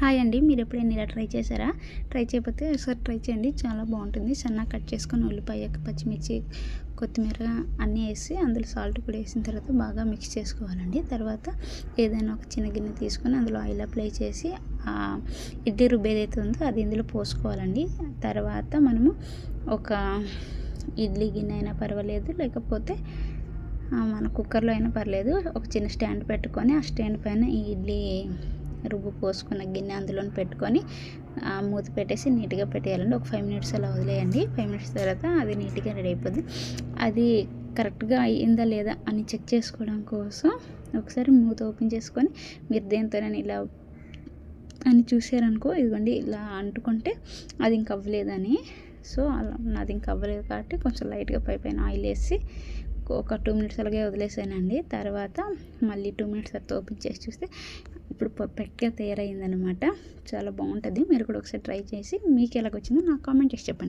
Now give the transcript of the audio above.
Hi అండి. మీరు ఎప్పుడైనా ఇలా ట్రై చేశారా? ట్రై చేయకపోతే ఒకసారి ట్రై చేయండి. చాలా బాగుంటుంది. సన్నగా కట్ చేసుకొని ఉల్లిపాయ, పచ్చిమిర్చి, కొత్తిమీర అన్నీ వేసి అందులో సాల్ట్ కూడా వేసిన తర్వాత బాగా మిక్స్ చేసుకోవాలండి. తర్వాత ఏదైనా ఒక చిన్న గిన్నె తీసుకొని అందులో ఆయిల్ అప్లై చేసి ఇడ్లీ రుబ్బు ఏదైతే ఉందో అది ఇందులో పోసుకోవాలండి. తర్వాత మనము ఒక ఇడ్లీ గిన్నె అయినా పర్వాలేదు, లేకపోతే మన కుక్కర్లో అయినా పర్లేదు, ఒక చిన్న స్టాండ్ పెట్టుకొని ఆ స్టాండ్ పైన ఈ ఇడ్లీ రుబ్బు పోసుకున్న గిన్నె అందులో పెట్టుకొని మూత పెట్టేసి నీట్గా పెట్టేయాలండి. ఒక 5 మినిట్స్ అలా వదిలేయండి. 5 మినిట్స్ తర్వాత అది నీట్గా రెడీ అయిపోద్ది. అది కరెక్ట్గా అయ్యిందా లేదా అని చెక్ చేసుకోవడం కోసం ఒకసారి మూత ఓపెన్ చేసుకొని మీరు దేనితోనైనా ఇలా అని చూసారనుకో, ఇదిగోండి ఇలా అంటుకుంటే అది ఇంక అవ్వలేదని. సో అలా నాది ఇంకా అవ్వలేదు కాబట్టి కొంచెం లైట్గా పైన ఆయిల్ వేసి ఒక 2 మినిట్స్ అలాగే వదిలేసానండి. తర్వాత మళ్ళీ 2 మినిట్స్ తర్వాత ఓపెన్ చేసి చూస్తే ఇప్పుడు పర్ఫెక్ట్గా తయారైందనమాట. చాలా బాగుంటుంది. మీరు కూడా ఒకసారి ట్రై చేసి మీకు ఎలాగొచ్చిందో నాకు కామెంట్ చేసి చెప్పండి.